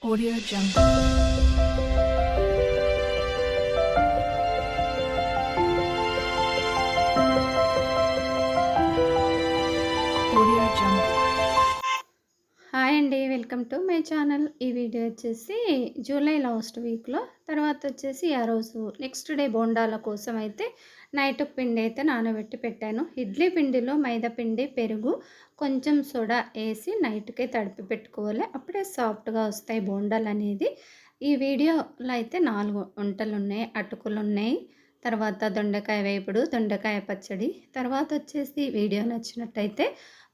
Audio Jungle. Audio Jungle. Hi అండి. Welcome to my channel. ఈ video వచ్చేసి July last వీక్‌లో తర్వాత వచ్చేసి ఆ రోజు నెక్స్ట్ డే బోండాల కోసం అయితే నైట్ పిండి అయితే నానబెట్టి పెట్టాను. ఇడ్లీ పిండిలో మైదా పిండి, పెరుగు, కొంచెం సోడా ఏసి నైట్‌కే తడిపి పెట్టుకోవాలి. అప్పుడే సాఫ్ట్‌గా వస్తాయి బోండాలనేది. ఈ వీడియోలో అయితే 4 వంటలున్నాయి. అటుకులున్నాయి. తర్వాత దొండకాయ వేపుడు, దొండకాయ పచ్చడి. తర్వాత వచ్చేసి వీడియో నచ్చినట్టయితే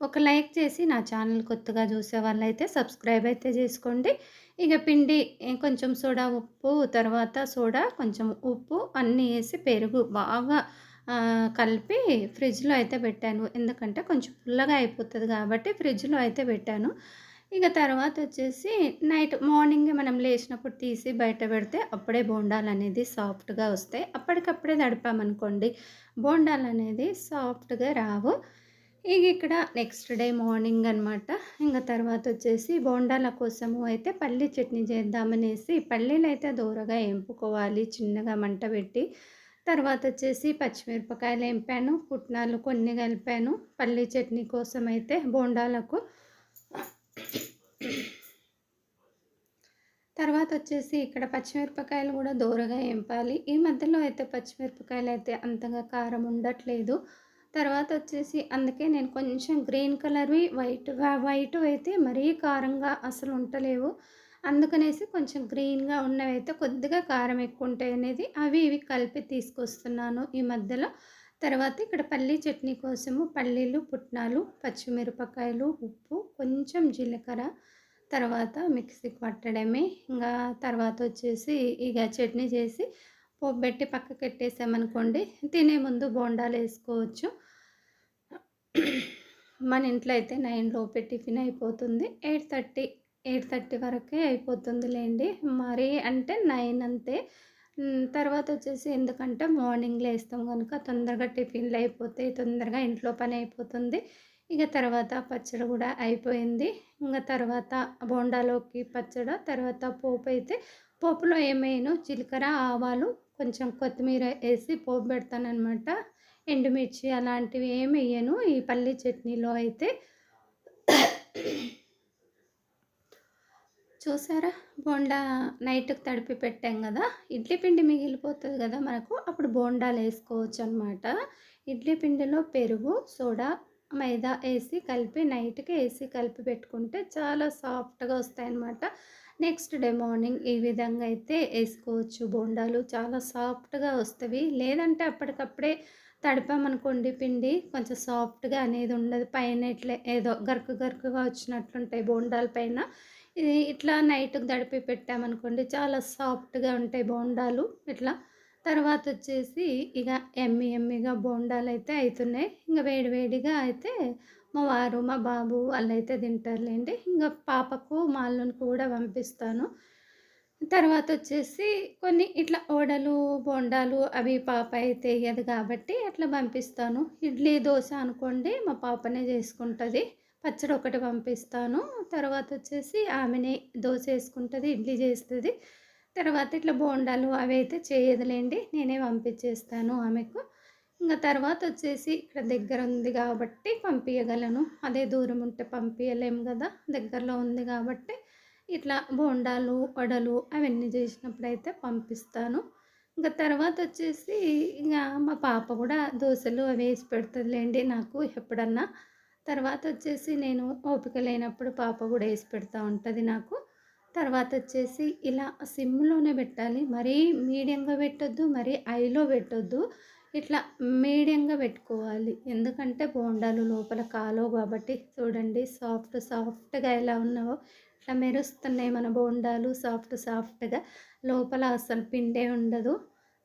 ఒక లైక్ చేసి నా ఛానల్ కొత్తగా చూసే వాళ్ళైతే సబ్స్క్రైబ్ అయితే చేసుకోండి. ఇక పిండి కొంచెం సోడా ఉప్పు, తర్వాత సోడా, కొంచెం ఉప్పు అన్నీ వేసి పెరుగు బాగా కలిపి ఫ్రిడ్జ్‌లో అయితే పెట్టాను. ఎందుకంటే కొంచెం పుల్లగా అయిపోతది కాబట్టి ఫ్రిడ్జ్‌లో అయితే పెట్టాను. ఇక తర్వాత వచ్చేసి నైట్ మార్నింగే మనం లేచినప్పుడు తీసి బయట పెడితే అప్పుడే బోండాలనేది సాఫ్ట్‌గా వస్తాయి. అప్పటికప్పుడే తడిపామనుకోండి బోండాలనేది సాఫ్ట్‌గా రావు. ఇక ఇక్కడ నెక్స్ట్ డే మార్నింగ్ అనమాట. ఇంక తర్వాత వచ్చేసి బోండాల కోసము అయితే పల్లీ చట్నీ చేద్దామనేసి పల్లీలైతే దోరగా ఏంపుకోవాలి చిన్నగా మంట పెట్టి. తర్వాత వచ్చేసి పచ్చిమిరపకాయలు ఏంపాను, పుట్నాలు కొన్ని కలిపాను పల్లీ చట్నీ కోసం అయితే బోండాలకు. తర్వాత వచ్చేసి ఇక్కడ పచ్చిమిరపకాయలు కూడా దోరగా ఏంపాలి. ఈ మధ్యలో అయితే పచ్చిమిరపకాయలు అయితే అంతగా కారం ఉండట్లేదు. తర్వాత వచ్చేసి అందుకే నేను కొంచెం గ్రీన్ కలర్‌వి వైట్ అయితే మరీ కారంగా అసలు ఉంటలేవు. అందుకనేసి కొంచెం గ్రీన్‌గా ఉన్నవైతే కొద్దిగా కారం ఎక్కువ ఉంటాయనేది అవి ఇవి కలిపి తీసుకొస్తున్నాను ఈ మధ్యలో. తర్వాత ఇక్కడ పల్లీ చట్నీ కోసము పల్లీలు, పుట్నాలు, పచ్చిమిరపకాయలు, ఉప్పు, కొంచెం జీలకర్ర, తర్వాత మిక్సీకి పట్టడమే. ఇంగా తర్వాత వచ్చేసి ఇక చట్నీ చేసి పోపుబెట్టి పక్కకెట్టేసామనుకోండి తినే ముందు బోండాలేసుకోవచ్చు. మన ఇంట్లో అయితే 9 లోపే టిఫిన్ అయిపోతుంది. 8:30 వరకే అయిపోతుందిలేండి. మరీ అంటే 9 అంతే. తర్వాత వచ్చేసి ఎందుకంటే మార్నింగ్ లేస్తాం గనుక తొందరగా టిఫిన్‌లు అయిపోతాయి. తొందరగా ఇంట్లో పని అయిపోతుంది. ఇక తర్వాత పచ్చడి కూడా అయిపోయింది. ఇంగ తర్వాత బోండాలోకి పచ్చడి, తర్వాత పోపైతే పోపులో ఏమెయను జీలకర్ర, ఆవాలు, కొంచెం కొత్తిమీర ఏసి పోపు పెడతాననమాట. ఎండుమిర్చి అలాంటివి ఏమెయ్యను ఈ పల్లీ చట్నీలో అయితే. చూసారా బోండా నైట్‌కి తడిపి పెట్టాం గదా! ఇడ్లీ పిండి మిగిలిపోతది గదా మనకు. అప్పుడు బోండాలేసుకోవచ్చనమాట. ఇడ్లీ పిండిలో పెరుగు, సోడా, మైదా ఏసి కలిపి నైట్‌కి ఏసి కలిపి పెట్టుకుంటే చాలా సాఫ్ట్‌గా వస్తాయన్నమాట. నెక్స్ట్ డే మార్నింగ్ ఈ విధంగా అయితే ఏసుకోవచ్చు బోండాలు. చాలా సాఫ్ట్‌గా వస్తవి. లేదంటే అప్పటికప్పుడే తడిపామనుకోండి పిండి కొంచెం సాఫ్ట్‌గా అనేది ఉండదు. పైన ఇట్లా ఏదో గరుకు గరుకుగా వచ్చినట్లుంటాయి బోండాల పైన. ఇది ఇట్లా నైట్‌కి తడిపి పెట్టామనుకోండి చాలా సాఫ్ట్‌గా ఉంటాయి బోండాలు ఇట్లా. తర్వాత వచ్చేసి ఇగ యమ్మీగా బోండాలైతే అయితున్నాయి. ఇంగ వేడి వేడిగా అయితే మా వారు, మా బాబు వాళ్ళైతే తింటారులెండి. ఇంగ పాపకు, మా అల్లునికి కూడా పంపిస్తాను. తర్వాత వచ్చేసి కొన్ని ఇట్లా వడలు, బోండాలు అవి పాప అయితే ఎయ్యదు కాబట్టి అట్లా పంపిస్తాను. ఇడ్లీ, దోస అనుకోండి మా పాపనే చేసుకుంటది. పచ్చడి ఒకటి పంపిస్తాను. తర్వాత వచ్చేసి ఆమెనే దోస ఏసుకుంటది, ఇడ్లీ చేస్తది. తర్వాత ఇట్లా బోండాలు అవి అయితే చేయదులేండి. నేనే పంపించేస్తాను ఆమెకు. ఇంగ తర్వాత వచ్చేసి ఇక్కడ దగ్గర ఉంది కాబట్టి పంపియగలను. అదే దూరం ఉంటే పంపియలేము గదా! దగ్గరలో ఉంది కాబట్టి ఇట్లా బోండాలు, వడలు అవన్నీ చేసినప్పుడైతే పంపిస్తాను. ఇంక తర్వాత వచ్చేసి ఇంగ మా పాప గూడా దోసలు అవి ఏసి పెడతదిలేండి నాకు ఎప్పుడన్నా. తర్వాత వచ్చేసి నేను ఓపిక లేనప్పుడు పాప గూడా ఏసి పెడతా ఉంటది నాకు. తర్వాత వచ్చేసి ఇలా సిమ్‌లోనే పెట్టాలి. మరీ మీడియంగా పెట్టొద్దు, మరీ హైలో పెట్టొద్దు. ఇట్లా మీడియంగా పెట్టుకోవాలి. ఎందుకంటే బోండాలు లోపల కాలవు కాబట్టి చూడండి సాఫ్ట్‌గా ఎలా ఉన్నావో ఇట్లా మెరుస్తున్నాయి మన బోండాలు సాఫ్ట్‌గా. లోపల అసలు పిండే ఉండదు.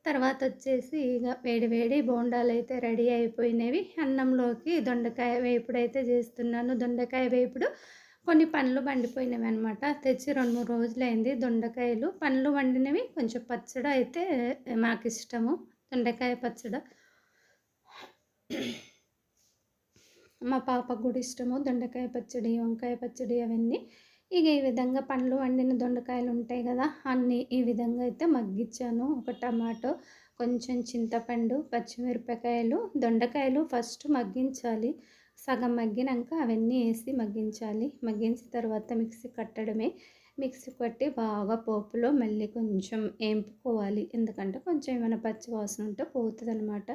తర్వాత వచ్చేసి ఇగ వేడి వేడి బోండాలైతే రెడీ అయిపోయినవి. అన్నంలోకి దొండకాయ వేపుడైతే చేస్తున్నాను. దొండకాయ వేపుడు కొన్ని పండ్లు పండిపోయినవనమాట. తెచ్చి 2, 3 రోజులైంది దొండకాయలు. పండ్లు వండినవి కొంచెం పచ్చడి అయితే మాకిష్టము. దొండకాయ పచ్చడి. మా పాపకు గూడా ఇష్టము. దొండకాయ పచ్చడి, వంకాయ పచ్చడి అవన్నీ. ఇక ఈ విధంగా పండ్లు వండిన దొండకాయలు ఉంటాయి కదా, అన్నీ ఈ విధంగా అయితే మగ్గించాను. ఒక టమాటో, కొంచెం చింతపండు, పచ్చిమిరపకాయలు, దొండకాయలు ఫస్ట్ మగ్గించాలి. సగం మగ్గినాక అవన్నీ వేసి మగ్గించాలి. మగ్గించిన తర్వాత మిక్సీ కట్టడమే. మిక్సీ పట్టి బాగా పోపులో మళ్ళీ కొంచెం ఏంపుకోవాలి. ఎందుకంటే కొంచెం ఏమైనా పచ్చి వాసన ఉంటే పోతుందనమాట.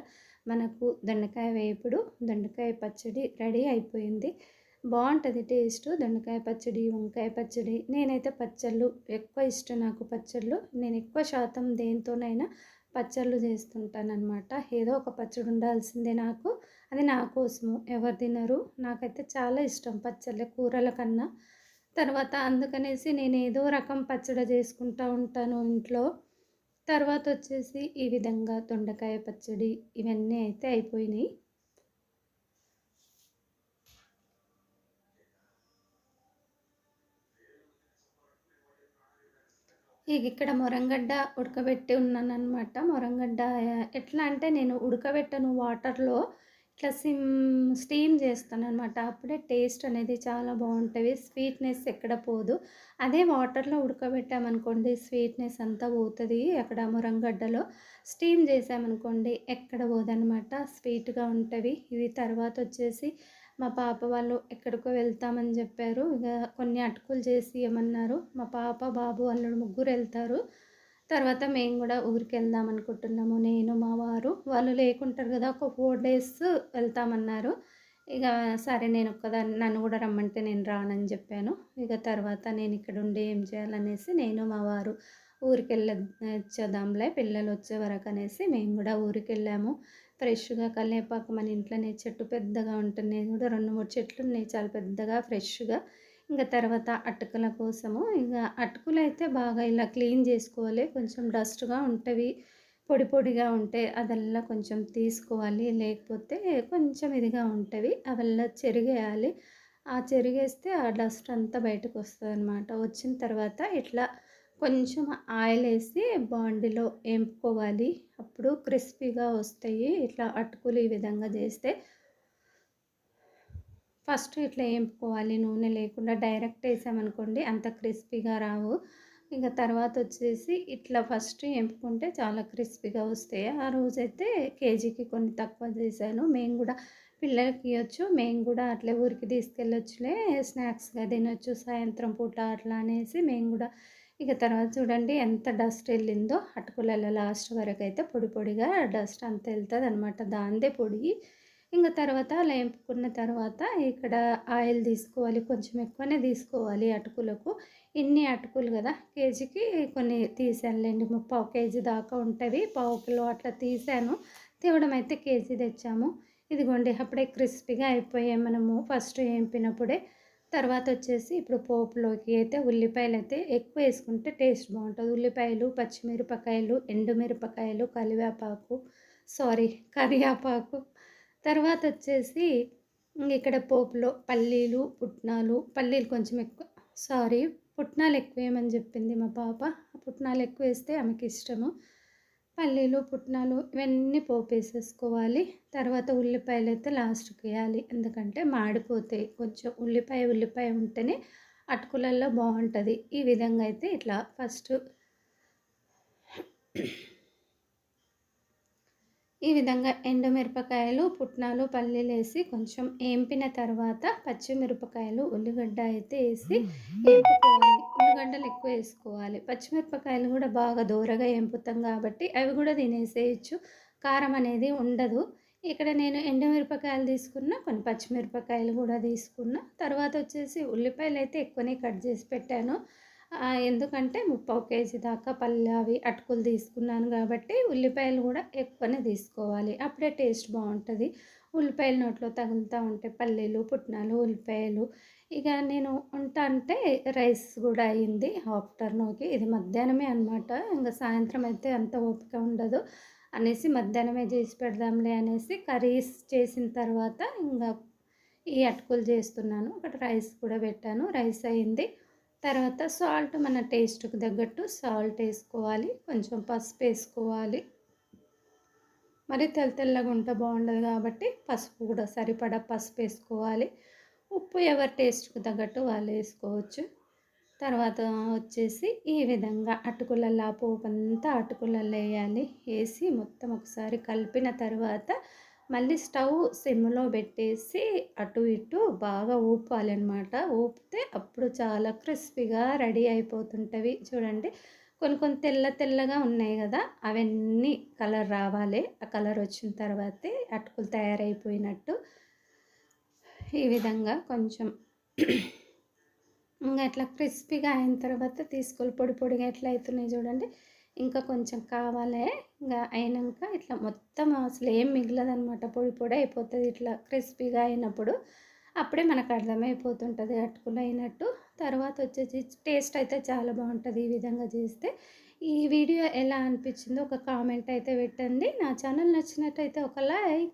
మనకు దొండకాయ వేపుడు, దొండకాయ పచ్చడి రెడీ అయిపోయింది. బాగుంటుంది టేస్ట్. దొండకాయ పచ్చడి, వంకాయ పచ్చడి, నేనైతే పచ్చళ్ళు ఎక్కువ ఇష్టం. నాకు పచ్చళ్ళు నేను ఎక్కువ శాతం దేనితోనైనా పచ్చళ్ళు చేస్తుంటానన్నమాట. ఏదో ఒక పచ్చడి ఉండాల్సిందే నాకు. అది నా కోసము, ఎవరు తినరు. నాకైతే చాలా ఇష్టం పచ్చళ్ళ కూరల కన్నా. తర్వాత అందుకనేసి నేను ఏదో రకం పచ్చడి చేసుకుంటూ ఉంటాను ఇంట్లో. తర్వాత వచ్చేసి ఈ విధంగా దొండకాయ పచ్చడి ఇవన్నీ అయితే అయిపోయినాయి. ఇక ఇక్కడ మొరంగడ్డ ఉడకబెట్టి ఉన్నానన్నమాట. మొరంగడ్డ ఎట్లా అంటే నేను ఉడకబెట్టను, వాటర్‌లో ఇట్లా స్టీమ్ చేస్తానన్నమాట. అప్పుడే టేస్ట్ అనేది చాలా బాగుంటది. స్వీట్‌నెస్ ఎక్కడ పోదు. అదే వాటర్‌లో ఉడకబెట్టామనుకోండి స్వీట్‌నెస్ అంతా పోతది. అక్కడ మొరంగడ్డలో స్టీమ్ చేసామనుకోండి ఎక్కడ పోదనమాట. స్వీట్‌గా ఉంటవి. ఇది తర్వాత వచ్చేసి మా పాప వాళ్ళు ఎక్కడికో వెళ్తామని చెప్పారు. ఇక కొన్ని అటుకులు చేసి ఇయ్యమన్నారు. మా పాప, బాబు, అల్లుడు ముగ్గురు వెళ్తారు. తర్వాత మేము కూడా ఊరికి వెళ్దాం అనుకుంటున్నాము. నేను, మా వారు. వాళ్ళు లేకుంటారు కదా, ఒక 4 డేస్ వెళ్తామన్నారు. ఇక సరే నేను ఒక్కదాన్ని, నన్ను కూడా రమ్మంటే నేను రానని చెప్పాను. ఇక తర్వాత నేను ఇక్కడ ఉండి ఏం చేయాలనేసి నేను, మా వారు వచ్చేద్దాంలే పిల్లలు వచ్చే వరకు అనేసి మేము కూడా ఊరికెళ్ళాము. ఫ్రెష్‌గా కల్లేపాకు మన ఇంట్లోనే చెట్టు పెద్దగా ఉంటుంది. కూడా 2, 3 చెట్లు ఉన్నాయి చాలా పెద్దగా ఫ్రెష్‌గా. ఇంక తర్వాత అటుకుల కోసము ఇక అటుకులైతే బాగా ఇలా క్లీన్ చేసుకోవాలి. కొంచెం డస్ట్‌గా ఉంటవి. పొడి పొడిగా ఉంటే అదల్లా కొంచెం తీసుకోవాలి. లేకపోతే కొంచెం ఇదిగా ఉంటవి. అవల్లా చెరిగేయాలి. ఆ చెరిగేస్తే ఆ డస్ట్ అంతా బయటకొస్తదనమాట. వచ్చిన తర్వాత ఇట్లా కొంచెం ఆయిలేసి బాండీలో ఏంపుకోవాలి. అప్పుడు క్రిస్పీగా వస్తాయి. ఇట్లా అటుకులు ఈ విధంగా చేస్తే ఫస్ట్ ఇట్లా ఏంపుకోవాలి. నూనె లేకుండా డైరెక్ట్ వేసామనుకోండి అంత క్రిస్పీగా రావు. ఇక తర్వాత వచ్చేసి ఇట్లా ఫస్ట్ ఏంపుకుంటే చాలా క్రిస్పీగా వస్తాయి. ఆ రోజైతే కేజీకి కొన్ని తక్కువ చేశాను. మేము కూడా పిల్లలకి ఇవ్వచ్చు. మేము కూడా అట్లే ఊరికి తీసుకెళ్ళొచ్చులే, స్నాక్స్‌గా తినొచ్చు సాయంత్రం పూట అట్లా అనేసి మేము కూడా. ఇక తర్వాత చూడండి ఎంత డస్ట్ వెళ్ళిందో అటుకులలో లాస్ట్ వరకు అయితే పొడి పొడిగా డస్ట్ అంతా వెళ్తుందనమాట. దాందే పొడి. ఇంక తర్వాత అలా ఏంపుకున్న తర్వాత ఇక్కడ ఆయిల్ తీసుకోవాలి. కొంచెం ఎక్కువనే తీసుకోవాలి అటుకులకు. ఇన్ని అటుకులు కదా, కేజీకి కొన్ని తీసానులేండి. ముప్పావు కేజీ దాకా ఉంటవి. పావు కిలో అట్లా తీసాను. తేవడం అయితే కేజీ తెచ్చాము. ఇదిగోండి అప్పుడే క్రిస్పీగా అయిపోయాయి మనము ఫస్ట్ ఏంపినప్పుడే. తర్వాత వచ్చేసి ఇప్పుడు పోపులోకి అయితే ఉల్లిపాయలైతే ఎక్కువ వేసుకుంటే టేస్ట్ బాగుంటుంది. ఉల్లిపాయలు, పచ్చిమిరపకాయలు, ఎండుమిరపకాయలు, కరివేపాకు. తర్వాత వచ్చేసి ఇక్కడ పోపులో పల్లీలు, పుట్నాలు, పల్లీలు కొంచెం ఎక్కువ, సారీ పుట్నాలు ఎక్కువ వేయమని చెప్పింది మా పాప. పుట్నాలు ఎక్కువ వేస్తే ఆమెకి ఇష్టము. పల్లీలు, పుట్నాలు ఇవన్నీ పోపేసేసుకోవాలి. తర్వాత ఉల్లిపాయలు అయితే లాస్ట్‌కి వేయాలి. ఎందుకంటే మాడిపోతాయి. కొంచెం ఉల్లిపాయ ఉంటేనే అటుకులల్లో బాగుంటుంది. ఈ విధంగా అయితే ఇట్లా ఫస్ట్ ఈ విధంగా ఎండుమిరపకాయలు, పుట్నాలు, పల్లీలు వేసి కొంచెం ఏంపిన తర్వాత పచ్చిమిరపకాయలు, ఉల్లిగడ్డ అయితే వేసి ఏంపుకోవాలి. ఉల్లిగడ్డలు ఎక్కువ వేసుకోవాలి. పచ్చిమిరపకాయలు కూడా బాగా దోరగా ఏంపుతాం కాబట్టి అవి కూడా తినేసేయచ్చు. కారం అనేది ఉండదు. ఇక్కడ నేను ఎండుమిరపకాయలు తీసుకున్న, కొన్ని పచ్చిమిరపకాయలు కూడా తీసుకున్న. తర్వాత వచ్చేసి ఉల్లిపాయలు అయితే ఎక్కువనే కట్ చేసి పెట్టాను. ఎందుకంటే ముప్పావు కేజీ దాకా అవి అటుకులు తీసుకున్నాను కాబట్టి ఉల్లిపాయలు కూడా ఎక్కువనే తీసుకోవాలి. అప్పుడే టేస్ట్ బాగుంటుంది. ఉల్లిపాయలు నోట్లో తగులుతూ ఉంటాయి. పల్లీలు, పుట్నాలు, ఉల్లిపాయలు. ఇక నేను వంట అంటే రైస్ కూడా అయింది ఆఫ్టర్నూన్‌కి. ఇది మధ్యాహ్నమే అనమాట. ఇంకా సాయంత్రం అయితే అంత ఓపిక ఉండదు అనేసి మధ్యాహ్నమే చేసి పెడదాంలే అనేసి కర్రీస్ చేసిన తర్వాత ఇంకా ఈ అటుకులు చేస్తున్నాను. ఒకటి రైస్ కూడా పెట్టాను. రైస్ అయింది. తర్వాత సాల్ట్ మన టేస్ట్‌కి తగ్గట్టు సాల్ట్ వేసుకోవాలి. కొంచెం పసుపు వేసుకోవాలి. మరి తెల్లగా ఉంటే బాగుండదు కాబట్టి పసుపు కూడా సరిపడా పసుపు వేసుకోవాలి. ఉప్పు ఎవరి టేస్ట్‌కి తగ్గట్టు వాళ్ళు వేసుకోవచ్చు. తర్వాత వచ్చేసి ఈ విధంగా అటుకులల్లో ఆ పోపంతా అటుకులల్లో వేయాలి. వేసి మొత్తం ఒకసారి కలిపిన తర్వాత మళ్ళీ స్టవ్ సిమ్‌లో పెట్టేసి అటు ఇటు బాగా ఊపాలనమాట. ఊపితే అప్పుడు చాలా క్రిస్పీగా రెడీ అయిపోతుంటవి. చూడండి కొన్ని కొన్ని తెల్ల తెల్లగా ఉన్నాయి గదా! అవన్నీ కలర్ రావాలి. ఆ కలర్ వచ్చిన తర్వాతే అటుకులు తయారైపోయినట్టు. ఈ విధంగా కొంచెం ఇంగ అట్లా క్రిస్పీగా అయిన తర్వాత పొడి పొడిగా ఎట్లా అయితున్నాయి చూడండి. ఇంకా కొంచెం కావాలే ఇంగ అయినంక ఇట్లా మొత్తం అసలేం మిగలదనమాట. పొడి పొడి అయిపోతది ఇట్లా క్రిస్పీగా అయినప్పుడు. అప్పుడే మనకు అర్థమైపోతుంటది అటుకులు అయినట్టు. తర్వాత వచ్చేసి టేస్ట్ అయితే చాలా బావుంటది ఈ విధంగా చేస్తే. ఈ వీడియో ఎలా అనిపించిందో ఒక కామెంట్ అయితే పెట్టండి. నా ఛానల్ నచ్చినట్టయితే ఒక లైక్